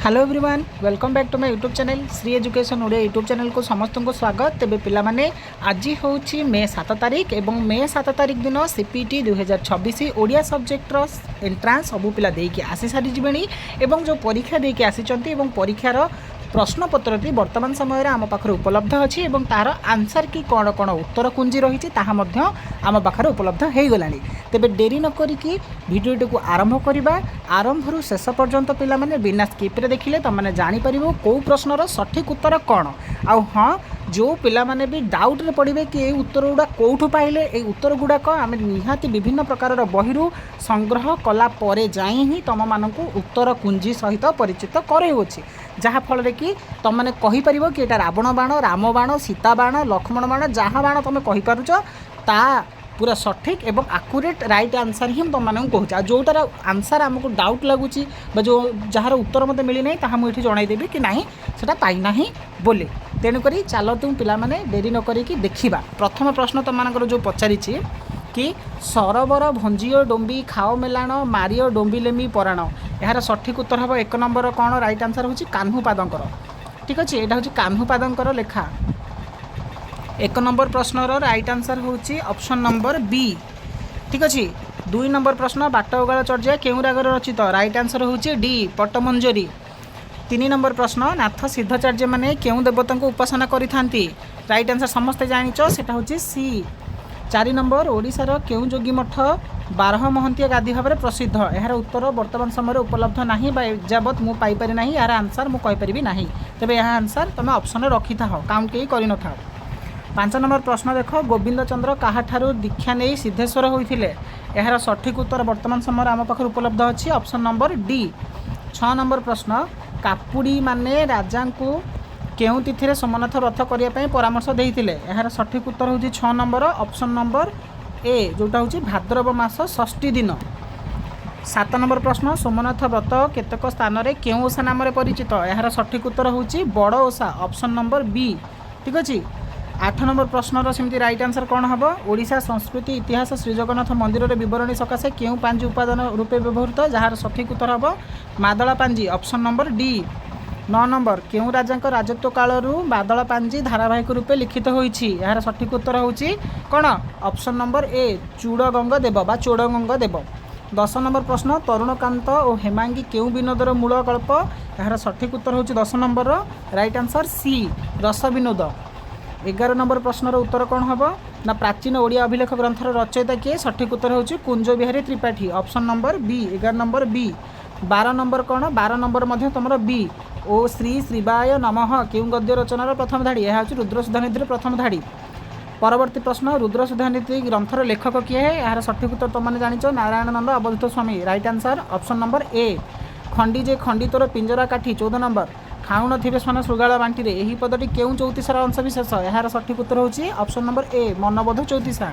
Hello everyone welcome back to my YouTube channel Shri education Odia YouTube channel को समस्त को स्वागत। तेबे पिला माने आज हूँ मे 7 तारिख एवं मे 7 तारिख दिन सीपीटी 2026 ओडिया सब्जेक्टर एंट्रांस सबू पिला देकी आसी सारी जीवेणी एवं जो परीक्षा देकी आसीचंती एवं परीक्षार प्रश्नपत्रटी वर्तमान समय आम पाखर उपलब्ध अच्छी एवं तार आंसर की कौन कौन उत्तर कुंजी रही आम पाखर उपलब्ध हो गला। तेबे डेरी न करिकी भिडियोटी को आरंभ करवा। आरंभ शेष पर्यंत पिला माने बिना स्किप्रे देखिले तुमने जापर कौ प्रश्नर सठिक उत्तर कौन। आउ हाँ जो पिला माने भी डाउट रे पड़े कि ये उत्तर गुड़ा कौटू पाइले ये उत्तर गुड़ाक आम निहाती विभिन्न प्रकार बहिरू संग्रह कला परे जाए ही तुम मानक उत्तर कुंजी सहित परिचित करउछि, जहाँफल कि तुमने कहीपर कि यहाँ रावण बाण राम बाण सीता बाण लक्ष्मण बाण जहाँ बाण तुम कहीपर ता पूरा सठिक एवं आकुरेट राइट आंसर ही तुम मानक कहूँ। जोटार आंसर आमको डाउट लगुच जो जार उत्तर मत मिली ना ताहा मुझे जनईदेवी कि नहीं सेटा पाइना ही बोले। तेणुक चल तुम पिला माने डेरी न करिकी देखिबा। प्रथम प्रश्न तुम मानकर जो पचारि कि सरबर भंजिओ डोंबी खाओ मेलाण मारिओ डोंबी लेमी पराण यार सठिक उत्तर हम एक नंबर कौन राइट आंसर हूँ कान्हुपादंकर। ठीक अच्छे यहाँ हूँ कान्हुपादंकर लेखा। एक नंबर प्रश्नर राइट आंसर हूँ ऑप्शन नंबर बी। ठीक अच्छे। 2 नंबर प्रश्न बाटोगाल चर्या केउ रागर रचित राइट आंसर हूँ डी पट्टमंजरी। 3 नंबर प्रश्न नाथ सिद्धाचार्य माने केउ देवता को उपासना करिथांती राइट आंसर समस्ते जानिच सेटा हूँ सी। 4 नंबर ओडिशार केउ जोगी मठ 12 महंती गादी भाव में प्रसिद्ध यार उत्तर वर्तमान समय उपलब्ध नहीं एजावत मु पाइपारि नहीं यार आंसर मु कहीपरि नहीं। तेबे यह आंसर तुम ऑप्शन रखी था काउंट कहीं कर न था। 5 नंबर प्रश्न देख गोविंद चंद्र काहाठारू दीक्षा नहीं सिद्धेश्वर होते यार सठिक उत्तर वर्तमान समय आम पाखे उपलब्ध अच्छी ऑप्शन नंबर डी। 6 नंबर प्रश्न कापुड़ी माने राजा को केउ तिथि सोमनाथ व्रत करने परामर्श देते यार सठिक उत्तर हूँ 6 नंबर ऑप्शन नंबर ए जोटा हूँ भाद्रव मास षष्ठी दिन। 7 नंबर प्रश्न सोमनाथ व्रत केतक स्थान में केउ ओषा नाम परिचित यार सठिक उत्तर हूँ बड़ ओषा ऑप्शन नंबर बी। ठीक अच्छे। 8 नंबर प्रश्नर सेमती राइट आंसर कौन हम ओडिशा संस्कृति इतिहास श्रीजगन्नाथ मंदिर विवरणी सकाशे केउ पांजी उपादान रूपे व्यवहृत जार सठिक उत्तर हम मादला पांजी ऑप्शन नंबर डी। 9 नंबर केउ राजा राजत्व कालरू बादला पांजी धारावाहिक रूपे लिखित होइछि यार सठिक उत्तर हूँ कौन ऑप्शन नंबर ए चूड़गंग देव बा चोड़गंग देव। 10 नंबर प्रश्न तरुणकांत और हेमांगी केउ विनोदर मूल कल्प यार सठिक उत्तर हूँ 10 नंबर राइट आंसर सी रस विनोद। 11 नंबर प्रश्नर उत्तर कौन हम ना प्राचीन ओडिया अभिलेख ग्रंथर रचयिता किए सठिक उत्तर हूँ Kunj Bihari Tripathi option number B 11 number B. 12 number कौन 12 नंबर मध्य तुम बी ओ श्री श्रीवाय नमः केउ गद्य रचनार प्रथम धाड़ी यह हूँ रुद्रसुधानीति प्रथम धाड़ी। परवर्ती प्रश्न रुद्रसुधानीति ग्रंथर लेखक किए है यार सठिक उत्तर तुमने जानिच Narayanananda Avadhuta Swami right answer option number A. खंडी जे खंडी तोर पिंजरा काठी 14 नंबर खाऊ थे स्वान श्रृगाल बांटी यही पदटी केउ चौतीसार अंशविशेष यार सठिक उत्तर हूँ option number A Manabodha Chautisa.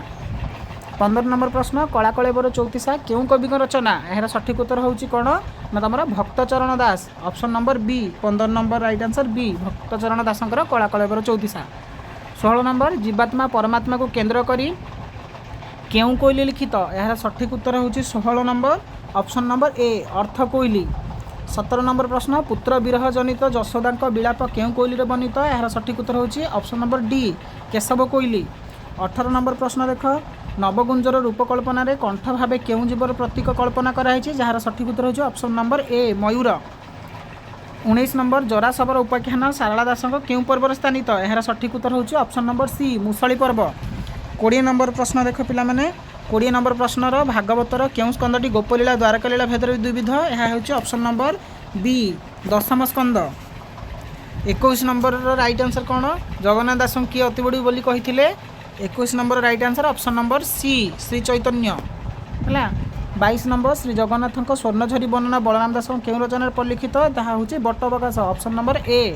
15 number प्रश्न कलाकलेबर चौतीसा केउ कवि रचना यार सठिक उत्तर हूँ कौन ना तुम Bhaktacharan Das option number B 15 number right answer B Bhaktacharan दासंकर कलाकलेबर चौतीसा। 16 नंबर जीवात्मा परमात्मा को केन्द्र करी केउ कोइली लिखित यार सठिक उत्तर हूँ 16 नंबर ऑप्शन नंबर ए अर्थ कोइली। 17 नंबर प्रश्न पुत्र विरह जनित यशोदा विलाप केउ कोइली बनित यार सठिक उत्तर हूँ ऑप्शन नंबर डी केशव कोइली। 18 नंबर प्रश्न देख नवगुंजर रूपकल्पन कंठ भाव केउ जीवर प्रतीक कल्पना कराई जार सठिक उत्तर हूँ option number A Mayur. 19 number जरासबर उपाख्यान सारला दास केउ पर्वर स्थानित यार सठिक उत्तर हूँ ऑप्शन नंबर सी मुसली पर्व। 20 नंबर प्रश्न देख पिला माने 20 नंबर प्रश्नर भागवतर केउ स्कंदटी गोपलीला द्वारकालीला भेदर द्विविध यह हूँ ऑप्शन नंबर बी दशम स्कंद। 21 नंबर राइट आंसर कौन जगन्नाथ दास किए अति बड़ी बोली कही 21 number right answer option number C Shri Chaitanya है। 22 नंबर श्री जगन्नाथ स्वर्णझरी वर्णना बलराम दास केउ रचना परिलिखित जहाँ हूँ बटवकाश option number A.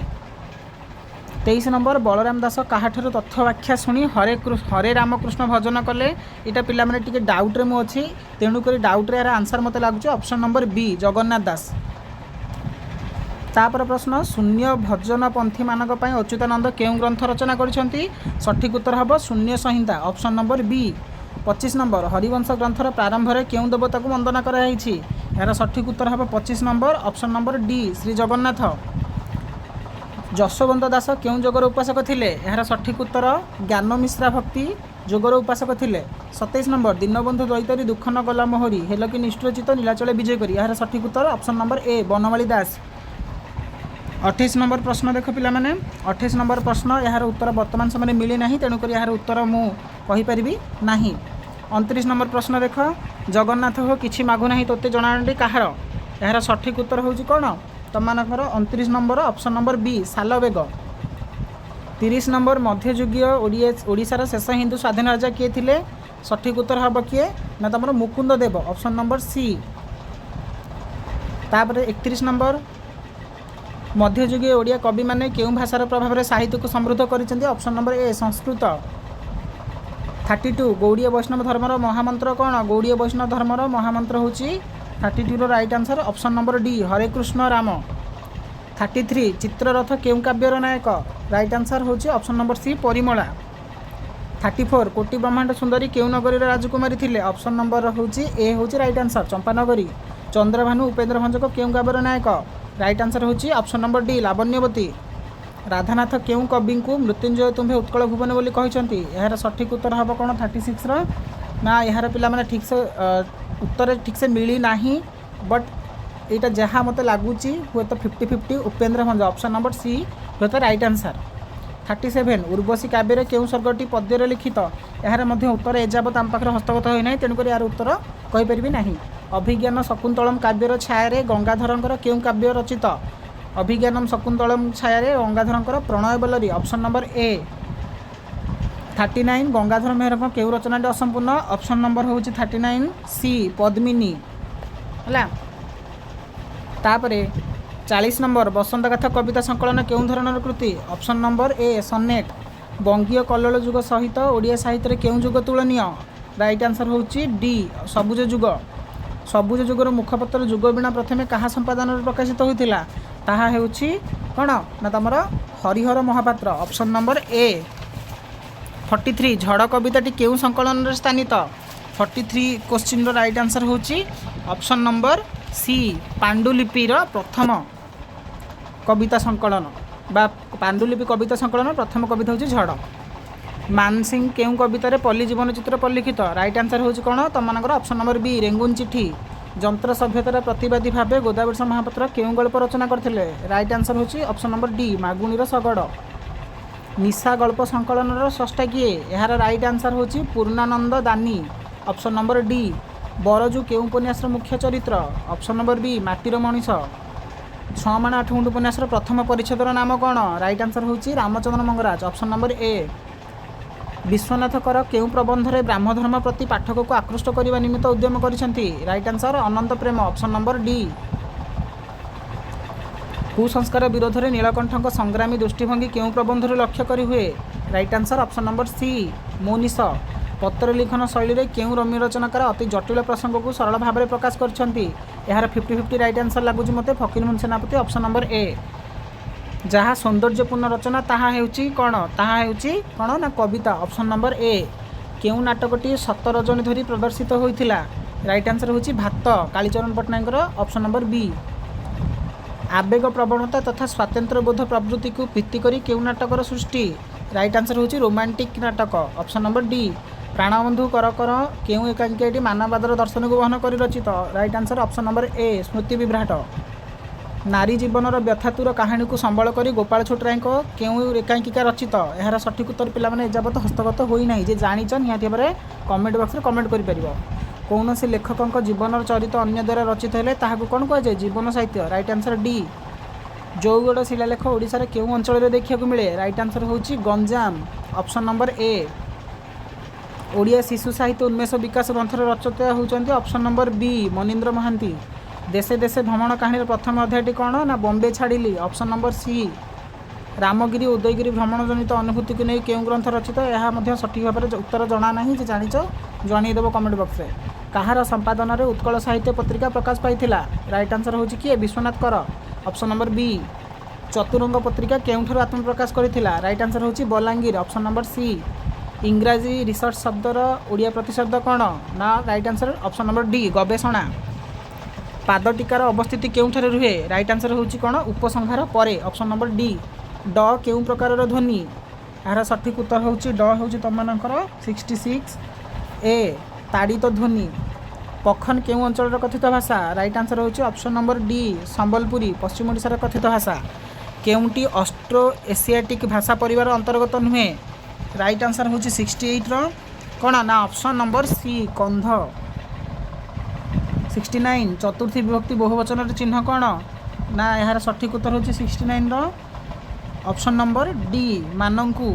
23 number Balaram Das काहाठारू तथ्य व्याख्या शुणी हरे रामकृष्ण भजन कले यहाँ पिला माने टिके डाउट्रे मु अच्छी तेणुक डाउट्रे यार आंसर मत लगुच ऑप्शन नंबर बी जगन्नाथ दास। तापर प्रश्न शून्य भजन पंथी मानक पई अच्युतानंद केउ ग्रंथ रचना करिसेंती सठिक उत्तर हम Shunya Samhita option number B. 25 number Harivamsha ग्रंथर प्रारंभ में केउ देवता को वंदना कराई यार सठिक उत्तर हम 25 number option number D Shri Jagannath. Jashobant Das क्यों जोगर उपासक थिले यार सठिक उत्तर ज्ञान मिश्रा भक्ति जोगर उपासक थिले। 27 नंबर दीनबंधु द्वैतरी दुख न गला मोहरी हेल कि निष्ठुरचित नीलाचल विजय करी यार सठिक उत्तर option number A Banamali Das. 28 number प्रश्न देख पिला माने 28 नंबर प्रश्न यार उत्तर वर्तमान समय मिली ना तेणुक यार उत्तर मुझे ना। 29 नंबर प्रश्न देख जगन्नाथ हो किछि मागु ना तोते जनाटी कहार यार सठिक उत्तर हूँ कौन तुम मानकर 29 number option number B Salabega. 30 number मध्ययुगीय ओडिशार शेष हिंदू स्वाधीन राजा किए थिले सठिक उत्तर हम किए ना तुम मुकुंद देव ऑप्शन नंबर सी। तापर 31 नंबर मध्ययुगीय ओडिया कवि माने केउं भाषार प्रभाव में साहित्य को समृद्ध कर option number A Sanskrit. 32 Gaudiya Vaishnava धर्मर महामंत्र कौन गौड़ीय वैष्णव धर्मर महामंत्र हूँ 32 right answer option number D Hare Krishna Rama. 33 Chitraratha केउं काव्यर नायक राइट आंसर हूँ ऑप्शन नंबर सी परिमला। 34 कोटि ब्रह्मांड सुंदरी केउं नगरी राजकुमारी थिले ऑप्शन नंबर हूँ ए हूँ राइट आंसर चंपानगरी। चंद्रभानु उपेन्द्र भंजक केउं काव्यर नायक राइट आंसर हूँ option number D Lavanyavati. Radhanath केउं कवि को मृत्युंजय तुम्भे उत्कल भुवन बोली कहते यार सठिक उत्तर हम कौन 36 ना यार पिला माने ठीक से उत्तर ठीक से मिली ना बट यहाँ जहाँ मत लगुच हुए तो 50-50 उपेन्द्र भंज ऑप्शन नंबर सी हुए तो राइट आंसर। 37 उर्वशी काव्य केउं स्वर्गटी पद्यर लिखित यार उत्तर एजावत आम पाखे हस्तगत होना तेणुक यार उत्तर कहीपरि ना। अभिज्ञान शकुंतलम काव्यर छाया गंगाधर केउं काव्य रचित अभिज्ञानम शकुंतलम छाया Gangadhar Pranaya Ballari option number A. 39 Gangadhar Meher केउं रचनाटी असंपूर्ण ऑप्शन नंबर हूँ 39 सी पद्मिनी है। तापरे 40 नंबर बसंत गाथा कविता संकलन केउं धरणर कृति ऑप्शन नंबर ए सनेट। बंगीय कल्लोल जुग सहित ओडिया साहित्य केउं जुग तुलनीय राइट आंसर हूँ डी सबुज जुग। सबुज जुगर मुखपत्र जुगवीणा प्रथमे कहा संपादन प्रकाशित होता ताहा हेउछि कौन ना तुम Harihar Mahapatra option number A. 43 झड़ कविताटी केउं संकलन स्थानित 43 क्वेश्चन राइट आंसर हूँ ऑप्शन नंबर सी पांडुलिपिर प्रथम कविता संकलन बा पांडुलिपि कविता संकलन प्रथम कविता हूँ झड़। मानसिंह केउं कवितार पल्ली जीवन चित्र परिलिखित राइट आंसर हूँ कौन तुम मानकर ऑप्शन नंबर बी रेंगुन चिठी। जंत्र सभ्यतार प्रतिवादी भाव गोदावरी महापात्र केउं गल्प रचना करते राइट आंसर हूँ ऑप्शन नंबर डी मागुणीर शगड़। निशा गल्प संकलन स्रष्टा किए यार राइट आंसर हूँ पूर्णानंद दानी ऑप्शन नंबर डी। बरजू केउं उपन्यास मुख्य चरित्र ऑप्शन नंबर बी माटीर मनीष। 6 माण 8 गुंठ उपन्यास प्रथम परिच्छेदर नाम कौन राइट आंसर हूँ रामचंद्र मंगराज ऑप्शन नंबर ए। विश्वनाथ कर केउं प्रबंधरे ब्राह्मधर्म प्रति पाठक को आकृष्ट करने निमित्त उद्यम करिसेंती राइट आंसर अनंत प्रेम ऑप्शन नंबर डी। कुसंस्कार विरोध में नीलकंठ संग्रामी दृष्टिभंगी केउं प्रबंधर लक्ष्य करी हुए right answer option number C मोनिश। पत्र लिखन शैली में केउं रम्य रचनाकार अति जटिल प्रसंग को सरल भाव में प्रकाश करछंती यार 50-50 राइट आंसर लगुच मते फकीरमोहन सेनापति ऑप्शन नंबर ए। जहाँ सौंदर्यपूर्ण रचना ताहा हेउची कौन ताहा हेउची कौन ना कविता ऑप्शन नंबर ए। केउं नाटकटी 7 रजनी धरी प्रदर्शित होइथिला राइट आंसर हूँ भात कालीचरण पट्टनायकर ऑप्शन नंबर बी। आवेग प्रवणता तथा स्वातंत्र्य बोध प्रवृत्ति को भित्ति करी केउं नाटकर सृष्टि राइट आंसर हूँ रोमांटिक नाटक option number D. Pranabandhu Kar केउं एकांकियाटी मानववादर दर्शन को वहन कर रचित right answer option number A स्मृति विभ्राट। नारी जीवनर व्यथातुर कहानी को संबल करी गोपाल छोटराय केउं एकांकिका रचित यार सठिक उत्तर पिलामाने एजावत हस्तगत होई जे जानिच निहाती भाବରେ कमेंट बॉक्स रे कमेंट करि परिबो। कौन से लेखक जीवन चरित अन्य द्वारा रचित है कौन कहुए जीवन साहित्य राइट आंसर डी। जौगड़ शिलालेख ओडिशार केउं अंचल देखा मिले राइट आंसर हूँ Ganjam option number A. Odia शिशु साहित्य उन्मेष विकास ग्रंथर रचयिता होउचंती option number B Manindra Mahanti. देशे देशे भ्रमण कहानी प्रथम अध्यायटी कौन ना बॉम्बे छाड़िली option number C. Ramagiri Udayagiri भ्रमण जनित अनुभूति को नहीं केउं ग्रंथ रचित यह सठिक भाव में उत्तर जना ना जे जानिच जनईदेव कमेंट बॉक्स रे। कहार संपादन में उत्कल साहित्य पत्रिका प्रकाश पाइथिला राइट आंसर हूँ किए विश्वनाथ कर ऑप्शन नंबर बी। चतुरंग पत्रिका केउंठार आत्मप्रकाश करथिला राइट आंसर हूँ बलांगीर ऑप्शन नंबर सी। इंग्राजी रिसर्च शब्दर ओडिया प्रतिशब्द कौन ना right answer option number D गवेषणा। पादटिकार अवस्थिति केउठारे रुहे राइट आंसर होची कोन उपसंहार परे ऑप्शन नंबर डी ड केउ प्रकार ध्वनि यार सठिक उत्तर होची ड होची तमनकर 66 ए ताड़ित ध्वनि पखन केउ अंचल कथित भाषा राइट आंसर होची ऑप्शन नंबर डी संबलपुरी पश्चिम ओडिशार कथित भाषा केउटी ऑस्ट्रो एशियाटिक भाषा परिवार अंतर्गत नुहे राइट आंसर होची 68 रो कोन ना ऑप्शन नंबर सी कंध 69 चतुर्थी विभक्ति बहुवचन चिन्ह कौन ना यार सठिक उत्तर होची 69 रो ऑप्शन नंबर डी मानंकु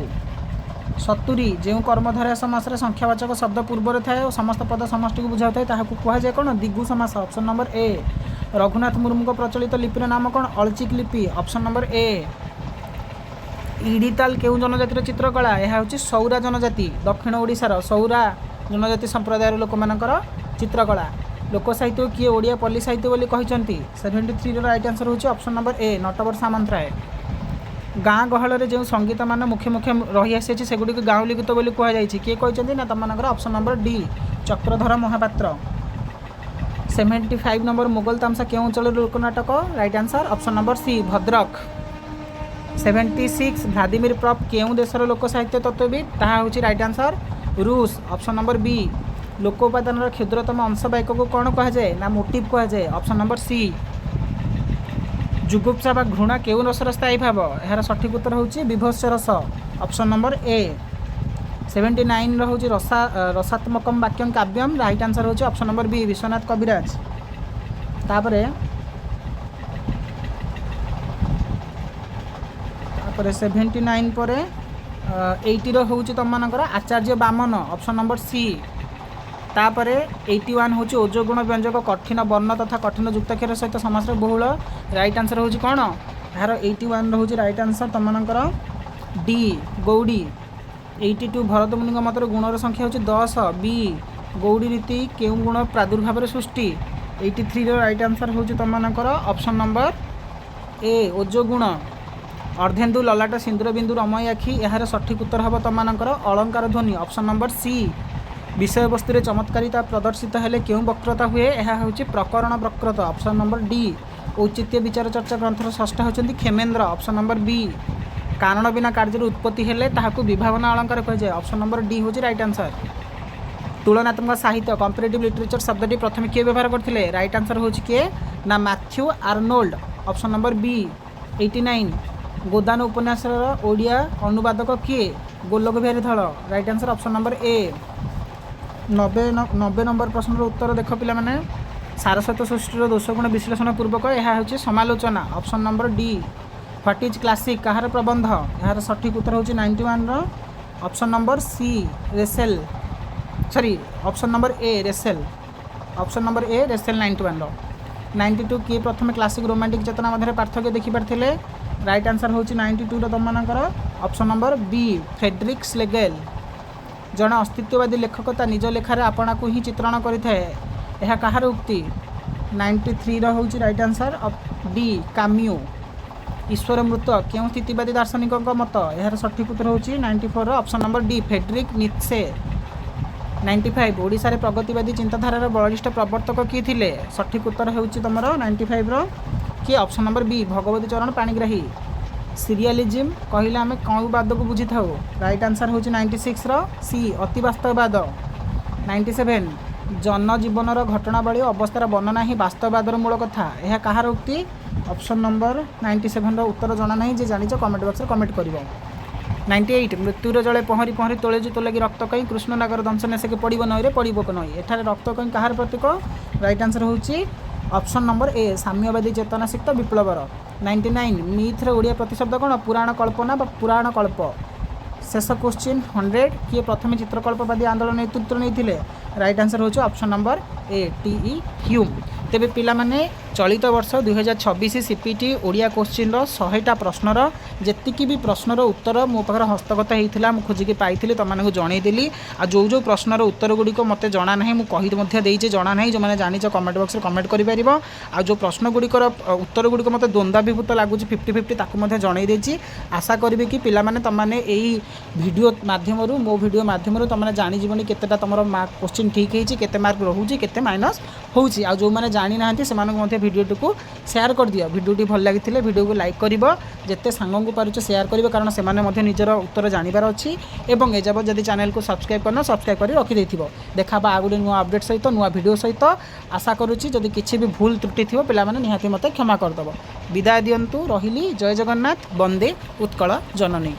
70 जो कर्मधारय समास संख्यावाचक शब्द पूर्व थाए समस्त पद समष्टि को बुझा था कहुए कौन दिगु समास ऑप्शन नंबर ए रघुनाथ मुर्मू को प्रचलित लिपिर नाम कौन अल्चिक लिपि ऑप्शन नंबर ए इडिताल केउ जनजातिर चित्रकला यह हूँ सौरा जनजाति दक्षिण ओडिशार सौरा जनजाति संप्रदायर लोक मानकर चित्रकला लोक साहित्य किए ओडिया पल्ली साहित्य बोली कहते 73 राइट आंसर होची ऑप्शन नंबर ए नटवर सामंतराय गाँ गहल जो संगीत मान मुख्य मुख्य रही आसी सेगुड़ी गाँवली गीत बोली कहुई किए कहते ना तुम option number D Chakradhar Mahapatra 75 number Mughal Tamasha केउं अंचल लोकनाटक right answer option number C Bhadrak 76 Vladimir Propp केउं देशर लोक साहित्य तत्वविद ताहा होची राइट आंसर रूस ऑप्शन नंबर बी लोकोपादान क्षुद्रतम अंश वाक्य को कौन कहुए ना मोटिव कहुए ऑप्शन नंबर सी जुगुप्सा बा घृणा केउं रसर स्थायी भाव यार सठिक उत्तर होची विभत्स रस ऑप्शन नंबर ए 79 रोचे रसात्मकम वाक्यम काव्यम राइट आंसर होची ऑप्शन नंबर बी विश्वनाथ कविराज तापरे 79 पर 80 रोचे तुम मानकर आचार्य बामन ऑप्शन नंबर सी तापर 81 हूँ ओजोगुण व्यंजक कठिन वर्ण तथा कठिन युक्ताक्षर सहित समास बहुल राइट आंसर हूँ कौन यार 81 हूँ राइट आंसर तुम मानकर डी गौड़ी 82 भरत मुनि मतर गुणर संख्या हूँ 10 बी गौड़ी रीति केउ गुण प्रादुर्भाव सृष्टि 83 राइट आंसर हूँ तुम मानकर ऑप्शन नंबर ए ओजोगुण अर्धेन्दु ललाट सिंदूर बिंदु रमय आखि यार सठिक उत्तर हम तुम मानकर अलंकार ध्वनि ऑप्शन नंबर सी विषय वस्तु चमत्कारिता प्रदर्शित हेले क्यों वक्रता हुए यह हूँ प्रकरण वक्रता ऑप्शन नंबर डी औचित्य विचार चर्चा ग्रंथर षष्ठा होती क्षेमेन्द्र ऑप्शन नंबर बी कारण बिना कार्य उत्पत्ति हेले ताहाकु विभावना अलंकार कहुए ऑप्शन नंबर डी हूँ राइट आंसर तुलनात्मक साहित्य कंपेरेटिव लिटरेचर शब्दटी प्रथम किए व्यवहार करते राइट आंसर हूँ किए ना Matthew Arnold option number B 89 Godaan उपन्यास ओडिया अनुवादक किए Golok Bihari Dhal right answer option number A 90 number प्रश्न उत्तर देख पिला माने सारस्वत सृष्टिर दोषगुण विश्लेषण पूर्वक यह हूँ समालोचना option number D what is classic कहार प्रबंध यार सठिक उत्तर हूँ 91 option number C Russell sorry option number A Russell option number A Russell 91 92 किए प्रथम क्लासिक रोमांटिक चेतना मध्य पार्थक्य देखिपारे राइट आंसर हूँ 92 तुम मानकर option number B Friedrich Schlegel जड़े अस्तित्ववादी लेखक ता निज लेखार आपना को ही चित्रण करें यह कहार उक्ति 93 हूँ राइट आंसर डी काम्यू ईश्वर मृत क्यों स्थितिवादी दार्शनिक मत यार सठिक उत्तर हूँ 94 option number D Friedrich Nietzsche 95 Odisha रे प्रगतिवादी चिंताधारार बलिष्ठ प्रवर्तक किए थिले सठिक उत्तर हूँ तुम 95 किए ऑप्शन नंबर बी भगवती चरण पाणिग्राही सीरियालिज्म कहले आम कौन बाद को बुझी था राइट आंसर हूँ 96 सी अतिवास्तववाद 97 जनजीवन घटनावली अवस्थार वर्णना ही वास्तववादर मूल कथा यह कहार उक्ति ऑप्शन नंबर 97 उत्तर जना ना जे जानी कमेंट बॉक्स कमेंट कर 98 मृत्युर जले पहरी पहरी तोले जो तोलगी रक्त कहीं कृष्ण नागर दंशन से पड़ो नई पड़ो नई एठार रक्त कहीं कहार प्रतीक राइट आंसर हूँ ऑप्शन नंबर ए साम्यवादी चेतनासिक्त विप्लवर 99 मिथ्र ओडिया प्रतिशब्द कौन पुराण कल्पना पुराण कल्प शेष क्वेश्चन 100 किए प्रथम चित्रकल्पवादी आंदोलन नेतृत्व नहीं राइट आंसर हूँ option number A T E Hume तेरे पिला माने चलित वर्ष 2026 सीपीटी ओडिया क्वेश्चन 100टा प्रश्नर जी भी प्रश्नर उत्तर मो पाखे हस्तगत होता मुझे खोजिकी पाई तुमको जनईदेली आ जो जो प्रश्नर उत्तर गुड़िक मत जना ना मुझे जना ना जो मैंने जाच कमेंट बॉक्स में कमेंट कर आ जो प्रश्न गुड़िकर उत्तर गुड़िक मत द्वंद्वाभिभूत लगुच 50-50 ताकू जनई देती आशा करी कि पिलाने तुमने यही वीडियो मध्यम मो वीडियो मध्यम तुमने जानीजी केतेटा तुम मार्क क्वेश्चन ठीक है मार्क रोचे के माइनस हो जो मैंने जानी ना से भिडियो को शेयर कर दियो भिडियोटी भल लगी भिडियो को लाइक कर जिते सांग को पार्च शेयर करेंगे कारण से निजर उत्तर जानवर अच्छी और एजाब जब चैनल को सब्सक्राइब करना सब्सक्राइब कर रखी देखा आ गोटे नुआ अपडेट सहित नुआ भिडियो सहित आशा करुच्ची जदि किसी भी भूल त्रुटि थी पे निहाती मत क्षमा करदेव विदाय दिंतु रही जय जगन्नाथ वंदे उत्कल जननी।